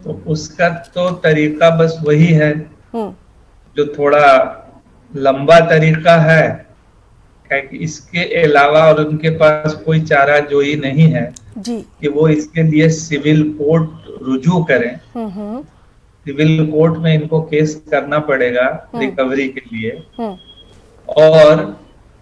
तो उसका तो तरीका बस वही है जो थोड़ा लंबा तरीका है, कि इसके अलावा और उनके पास कोई चारा जोई नहीं है
जी।
कि वो इसके लिए सिविल कोर्ट रुजू करें। सिविल कोर्ट में इनको केस करना पड़ेगा रिकवरी के लिए, और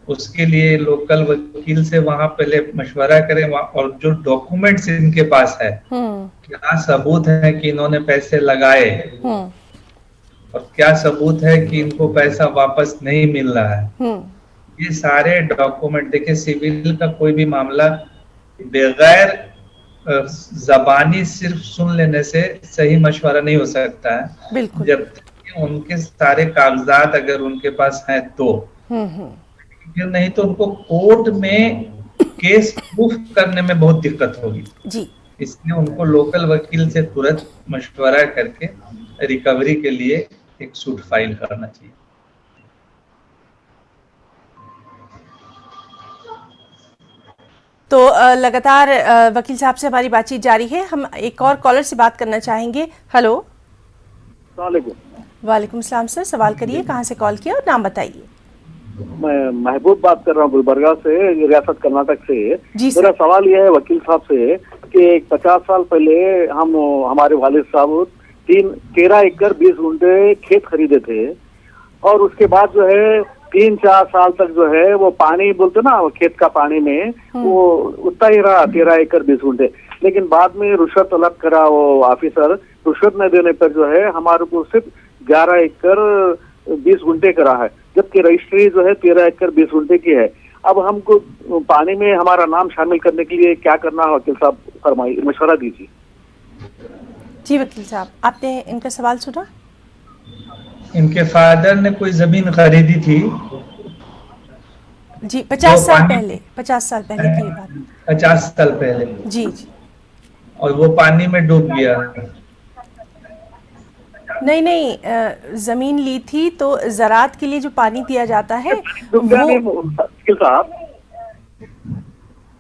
उसके लिए लोकल वकील से वहां पहले मशवरा करें, और जो डॉक्यूमेंट्स इनके पास है, क्या सबूत है कि इन्होंने पैसे लगाए और क्या सबूत है कि इनको पैसा वापस नहीं मिल रहा है, ये सारे डॉक्यूमेंट। देखिए, सिविल का कोई भी मामला बगैर जबानी सिर्फ सुन लेने से सही मशवरा नहीं हो सकता है।
बिल्कुल।
जब उनके सारे कागजात अगर उनके पास हैं तो, फिर नहीं तो उनको कोर्ट में केस प्रूफ करने में बहुत दिक्कत होगी
जी।
इसलिए उनको लोकल वकील से तुरंत मशवरा करके रिकवरी के लिए एक सूट फाइल करना चाहिए।
तो लगातार वकील साहब से हमारी बातचीत जारी है। हम एक और कॉलर से बात करना चाहेंगे। हेलो। वालेकुम सलाम सर, सवाल करिए। कहाँ से कॉल किया और नाम बताइए।
मैं महबूब बात कर रहा हूँ गुलबर्गा से, रियासत कर्नाटक से।
जी सर।
मेरा सवाल यह है वकील साहब से कि 50 साल पहले हमारे वालिद साहब 13 एकड़ 20 गुंठे खेत खरीदे थे, और उसके बाद जो है 3-4 साल तक जो है वो पानी बोलते ना, खेत का पानी में वो उतना ही रहा 13 एकड़ 20 गुंठे। लेकिन बाद में रुश्वत तलब करा वो ऑफिसर, रुश्वत न देने पर जो है हमारे को सिर्फ 11 एकड़ 20 गुंठे करा है, जबकि रजिस्ट्री जो है 13 एकड़ 20 गुंठे की है। अब हमको पानी में हमारा नाम शामिल करने के लिए क्या करना है वकील साहब, फरमाइए, मशवरा दीजिए।
जी वकील साहब, आपने इनका सवाल सुना?
इनके फादर ने कोई जमीन खरीदी थी
जी, 50 साल पहले, 50 साल पहले की ये बात।
50 साल पहले।
जी जी।
और वो पानी में डूब गया।
नहीं नहीं, जमीन ली थी तो ज़राअत के लिए जो पानी दिया जाता है वो
वकील साहब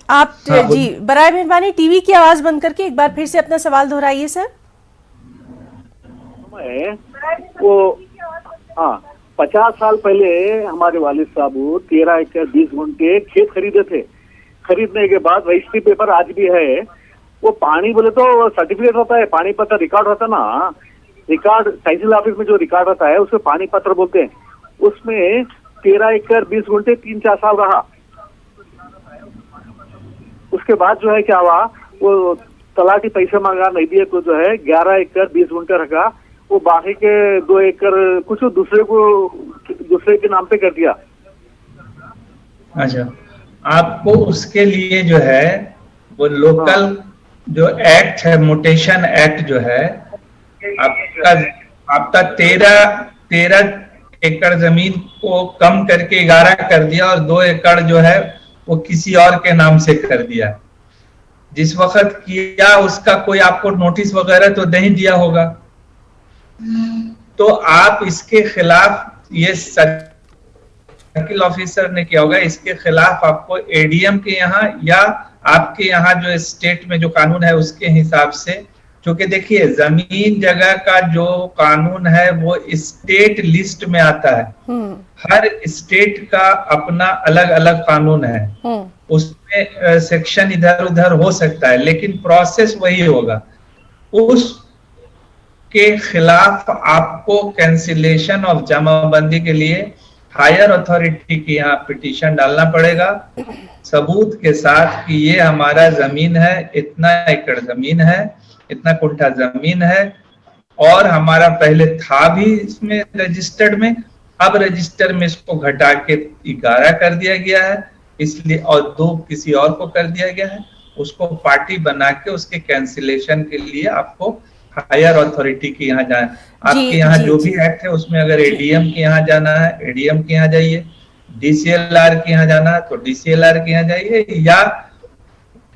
आप
हाँ,
जी बराए मेहरबानी टीवी की आवाज बंद करके एक बार फिर से अपना सवाल दोहराइए सर।
वो हाँ 50 साल पहले हमारे वालिद साहब 13 एकड़ 20 गुंठे खेत खरीदे थे। खरीदने के बाद रजिस्ट्री पेपर आज भी है। वो पानी बोले तो सर्टिफिकेट होता है, पानी पत्र रिकॉर्ड होता है ना, रिकॉर्ड तहसील ऑफिस में जो रिकॉर्ड होता है उसको पानी पत्र बोलते हैं। उसमें 13 एकड़ 20 गुंठे 3-4 साल रहा। उसके बाद जो है क्या हुआ, वो तलाटी पैसे मांगा, नहीं दिए तो जो है 11 एकड़ 20 गुंठे रखा, वो बाकी के 2 एकड़ कुछ दूसरे के नाम पे कर दिया।
अच्छा, आपको उसके लिए जो है वो लोकल जो एक्ट है, म्यूटेशन एक्ट जो है, आपका 13 एकड़ जमीन को कम करके 11 कर दिया और 2 एकड़ जो है वो किसी और के नाम से कर दिया। जिस वक्त किया उसका कोई आपको नोटिस वगैरह तो नहीं दिया होगा, तो आप इसके खिलाफ, ये सर्किल ऑफिसर ने किया होगा, इसके खिलाफ आपको एडीएम के यहाँ या आपके यहाँ जो स्टेट में जो कानून है उसके हिसाब से क्योंकि देखिए जमीन जगह का जो कानून है वो स्टेट लिस्ट में आता है। हर स्टेट का अपना अलग अलग कानून है, उसमें सेक्शन इधर उधर हो सकता है, लेकिन प्रोसेस वही होगा। उस के खिलाफ आपको कैंसिलेशन ऑफ जमाबंदी के लिए हायर अथॉरिटी की यहाँ पिटीशन डालना पड़ेगा, सबूत के साथ कि ये हमारा जमीन है, इतना एकड़ जमीन है, इतना कुंठा जमीन है, और हमारा पहले था भी इसमें रजिस्टर्ड में, अब रजिस्टर में इसको घटा के 11 कर दिया गया है, इसलिए और 2 किसी और को कर दिया गया है। उसको पार्टी बना के उसके कैंसिलेशन के लिए आपको हायर अथॉरिटी के यहाँ जाना। आपके यहाँ जो भी एक्ट है उसमें अगर एडीएम के यहाँ जाना है, एडीएम के यहाँ जाइए, डीसीएलआर के यहाँ जाना है तो डीसीएलआर के यहाँ जाइए, या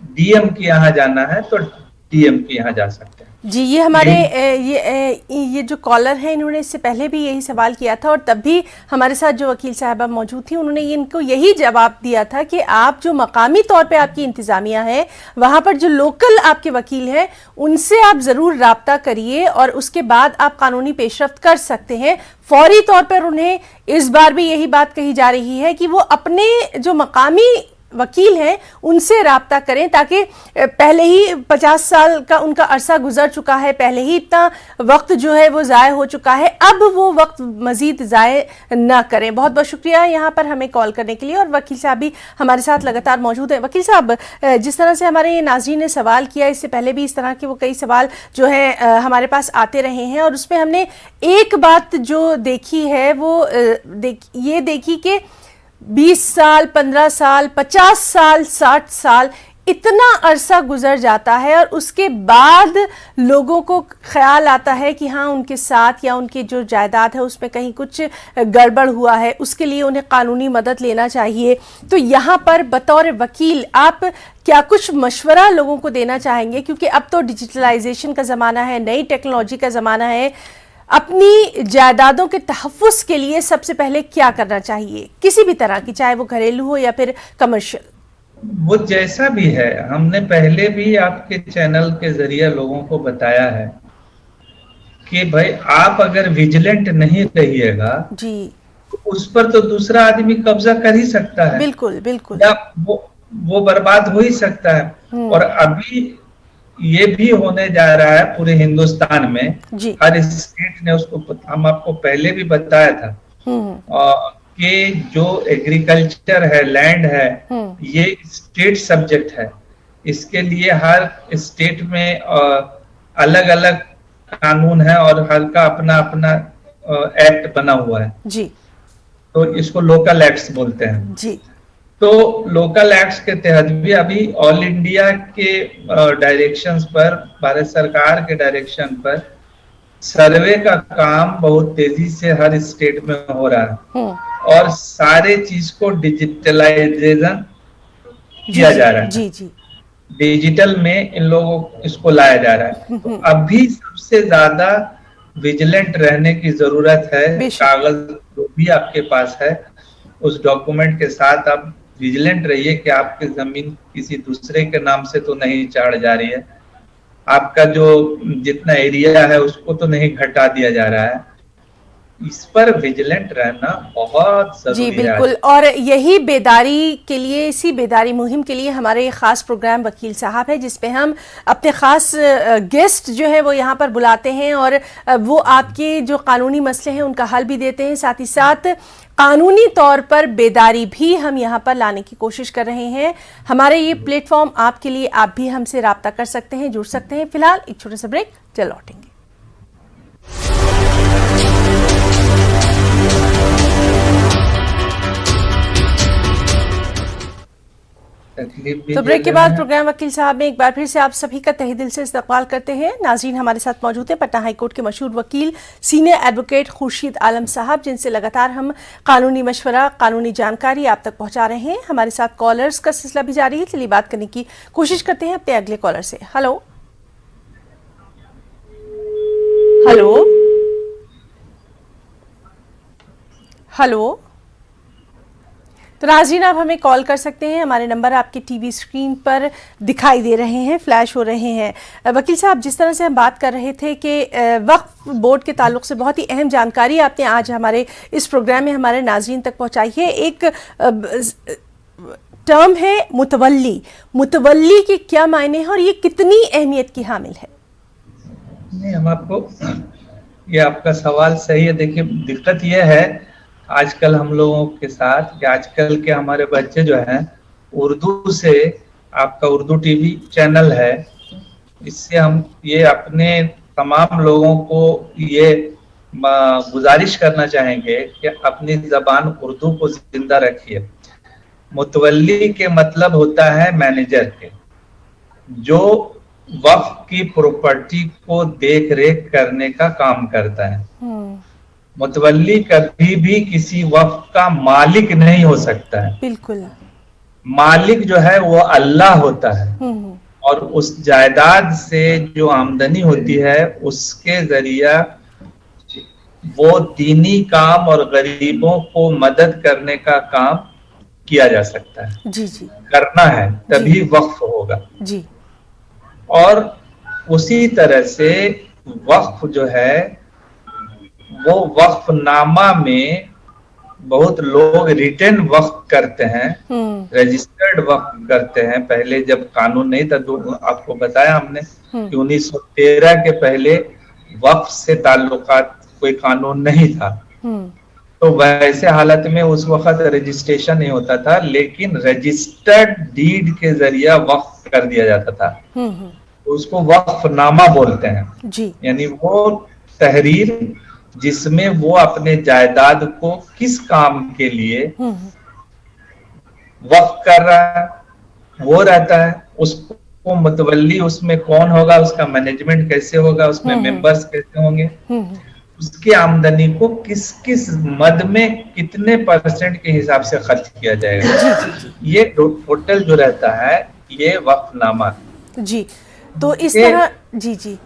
डीएम के यहाँ जाना है तो डीएम के यहाँ जा सकते हैं।
जी, ये हमारे ये जो कॉलर हैं इन्होंने इससे पहले भी यही सवाल किया था, और तब भी हमारे साथ जो वकील साहबा मौजूद थी उन्होंने इनको यही जवाब दिया था कि आप जो मकामी तौर पे आपकी इंतजामिया है, वहाँ पर जो लोकल आपके वकील हैं उनसे आप ज़रूर राब्ता करिए और उसके बाद आप कानूनी पेशरफ्त कर सकते हैं। फौरी तौर पर उन्हें इस बार भी यही बात कही जा रही है कि वो अपने जो मकामी वकील हैं उनसे राब्ता करें, ताकि पहले ही 50 साल का उनका अरसा गुजर चुका है, पहले ही इतना वक्त जो है वो ज़ाय हो चुका है, अब वो वक्त मज़ीद ज़ाय ना करें। बहुत बहुत शुक्रिया यहाँ पर हमें कॉल करने के लिए, और वकील साहब भी हमारे साथ लगातार मौजूद हैं। वकील साहब, जिस तरह से हमारे नाज़रीन ने सवाल किया, इससे पहले भी इस तरह के वो कई सवाल जो है हमारे पास आते रहे हैं, और उसमें हमने एक बात जो देखी है वो ये देखी कि 20 साल, 15 साल, 50 साल, 60 साल इतना अरसा गुजर जाता है, और उसके बाद लोगों को ख्याल आता है कि हाँ उनके साथ या उनकी जो जायदाद है उसमें कहीं कुछ गड़बड़ हुआ है, उसके लिए उन्हें कानूनी मदद लेना चाहिए। तो यहाँ पर बतौर वकील आप क्या कुछ मशवरा लोगों को देना चाहेंगे, क्योंकि अब तो डिजिटलाइजेशन का ज़माना है, नई टेक्नोलॉजी का ज़माना है, अपनी जायदादों के तहफ़्फ़ुज़ के लिए सबसे पहले क्या करना चाहिए किसी भी तरह की, चाहे वो घरेलू हो या फिर कमर्शियल?
वो जैसा भी है, हमने पहले भी आपके चैनल के जरिए लोगों को बताया है कि भाई आप अगर विजिलेंट नहीं रहिएगा जी, तो उस पर तो दूसरा आदमी कब्जा कर ही सकता है। बिल्कुल बिल्कुल, या वो बर्बाद हो ही सकता है। और अभी ये भी होने जा रहा है पूरे हिंदुस्तान में, हर स्टेट ने उसको, हम आपको पहले भी बताया था कि जो एग्रीकल्चर है, लैंड है, ये स्टेट सब्जेक्ट है। इसके लिए हर स्टेट में अलग अलग कानून है और हर का अपना अपना एक्ट बना हुआ है जी, तो इसको लोकल एक्ट्स बोलते हैं जी। तो लोकल एक्ट्स के तहत भी अभी ऑल इंडिया के डायरेक्शंस पर, भारत सरकार के डायरेक्शन पर सर्वे का काम बहुत तेजी से हर स्टेट में हो रहा है, और सारे चीज को डिजिटलाइजेशन किया जा रहा है जी जी, डिजिटल में इन लोगों इसको लाया जा रहा है। तो अभी सबसे ज्यादा विजिलेंट रहने की जरूरत है। कागज जो भी आपके पास है उस डॉक्यूमेंट के साथ आप विजिलेंट रहिए कि आपकी जमीन किसी दूसरे के नाम से तो नहीं चाढ़ जा रही है, आपका जो जितना एरिया है उसको तो नहीं घटा दिया जा रहा है। इस पर विजिलेंट रहना बहुत जरूरी है जी, बिल्कुल।
और यही बेदारी के लिए, इसी बेदारी मुहिम के लिए हमारे खास प्रोग्राम वकील साहब है, जिसपे हम अपने खास गेस्ट जो है वो यहाँ पर बुलाते हैं, और वो आपके जो कानूनी मसले हैं उनका हल भी देते हैं, साथ ही साथ कानूनी तौर पर बेदारी भी हम यहाँ पर लाने की कोशिश कर रहे हैं। हमारे ये प्लेटफॉर्म आपके लिए, आप भी हमसे राब्ता कर सकते हैं, जुड़ सकते हैं। फिलहाल एक छोटा सा ब्रेक, चल लौटेंगे। तो ब्रेक के बाद प्रोग्राम वकील साहब में एक बार फिर से आप सभी का तहे दिल से इस्तकबाल करते हैं। नाज़रीन, हमारे साथ मौजूद हैं पटना हाईकोर्ट के मशहूर वकील सीनियर एडवोकेट खुर्शीद आलम साहब, जिनसे लगातार हम कानूनी मशवरा, कानूनी जानकारी आप तक पहुंचा रहे हैं। हमारे साथ कॉलर्स का सिलसिला भी जारी है, चलिए बात करने की कोशिश करते हैं अपने अगले कॉलर से। Hello hello hello. तो नाज़रीन, आप हमें कॉल कर सकते हैं। हमारे नंबर आपके टीवी स्क्रीन पर दिखाई दे रहे हैं, फ्लैश हो रहे हैं। वकील साहब, जिस तरह से हम बात कर रहे थे कि वक्फ बोर्ड के ताल्लुक से बहुत ही अहम जानकारी आपने आज हमारे इस प्रोग्राम में हमारे नाज़रीन तक पहुंचाई है। एक टर्म है मुतवल्ली। मुतवल्ली के क्या मायने हैं और ये कितनी अहमियत की हामिल है?
नहीं, हम आपको, ये आपका सवाल सही है। देखिए, दिक्कत ये है आजकल हम लोगों के साथ कि आजकल के हमारे बच्चे जो हैं उर्दू से, आपका उर्दू टीवी चैनल है, इससे हम ये अपने तमाम लोगों को ये गुजारिश करना चाहेंगे कि अपनी जबान उर्दू को जिंदा रखिए। मुतवल्ली के मतलब होता है मैनेजर के, जो वक्फ की प्रॉपर्टी को देख रेख करने का काम करता है। मुतवल्ली कभी भी किसी वक्फ का मालिक नहीं हो सकता है।
बिल्कुल।
मालिक जो है वो अल्लाह होता है, और उस जायदाद से जो आमदनी होती है उसके जरिया वो दीनी काम और गरीबों को मदद करने का काम किया जा सकता है।
जी जी,
करना है तभी वक्फ होगा
जी।
और उसी तरह से वक्फ जो है वो वक्फनामा में बहुत लोग रिटन वक्फ करते हैं, रजिस्टर्ड वक्फ करते हैं। पहले जब कानून नहीं था, तो आपको बताया हमने कि 1913 के पहले वक्फ से ताल्लुकात कोई कानून नहीं था। तो वैसे हालत में उस वक्त रजिस्ट्रेशन नहीं होता था, लेकिन रजिस्टर्ड डीड के जरिया वक्फ कर दिया जाता था। तो उसको वक्फनामा बोलते हैं
जी।
यानी वो तहरीर जिसमें वो अपने जायदाद को किस काम के लिए वक्फ कर रहा है वो रहता है। उसको मुतवल्ली उसमें कौन होगा, उसका मैनेजमेंट कैसे होगा, उसमें मेंबर्स कैसे होंगे, उसकी आमदनी को किस किस मद में कितने % के हिसाब से खर्च किया जाएगा, ये टोटल जो रहता है ये वक्फनामा
जी। तो इस तरह जी जी,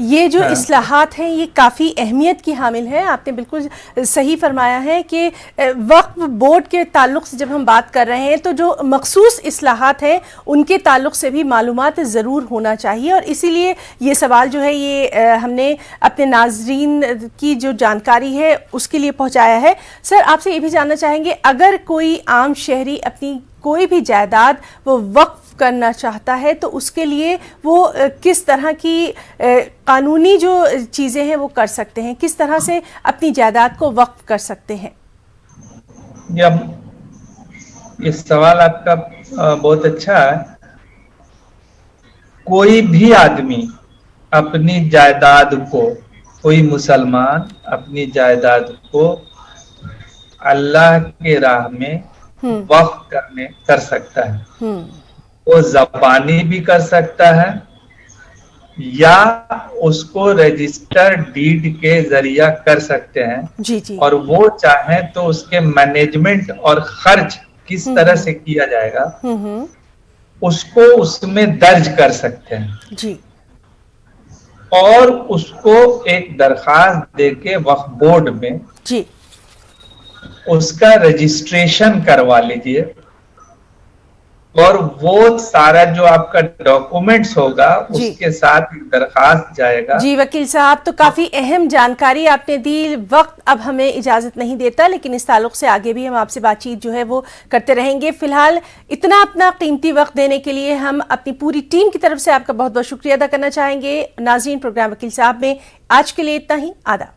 ये जो इस्लाहात हैं ये काफ़ी अहमियत की हामिल है। आपने बिल्कुल सही फरमाया है कि वक्फ बोर्ड के ताल्लुक से जब हम बात कर रहे हैं तो जो मखसूस इस्लाहात हैं उनके ताल्लुक से भी मालूमात ज़रूर होना चाहिए, और इसीलिए ये सवाल जो है ये हमने अपने नाजरीन की जो जानकारी है उसके लिए पहुँचाया है। सर, आपसे ये भी जानना चाहेंगे, अगर कोई आम शहरी अपनी कोई भी जायदाद वो वक्फ करना चाहता है तो उसके लिए वो किस तरह की कानूनी जो चीज़ें हैं वो कर सकते हैं, किस तरह से अपनी जायदाद को वक्फ कर सकते हैं?
ये सवाल आपका बहुत अच्छा है। कोई भी आदमी अपनी जायदाद को, कोई मुसलमान अपनी जायदाद को अल्लाह के राह में वक्फ कर सकता है। वो ज़बानी भी कर सकता है या उसको रजिस्टर डीड के जरिया कर सकते हैं
जी जी।
और वो चाहे तो उसके मैनेजमेंट और खर्च किस तरह से किया जाएगा उसको उसमें दर्ज कर सकते हैं
जी।
और उसको एक दरखास्त देके वक्फ बोर्ड में
जी
उसका रजिस्ट्रेशन करवा लीजिए, और वो सारा जो आपका डॉक्यूमेंट्स होगा उसके साथ दरखास्त जाएगा।
जी वकील साहब, तो काफी अहम जानकारी आपने दी। वक्त अब हमें इजाजत नहीं देता, लेकिन इस ताल्लुक से आगे भी हम आपसे बातचीत जो है वो करते रहेंगे। फिलहाल इतना अपना कीमती वक्त देने के लिए हम अपनी पूरी टीम की तरफ से आपका बहुत बहुत शुक्रिया अदा करना चाहेंगे। नाज़रीन, प्रोग्राम वकील साहब में आज के लिए इतना ही। आदाब।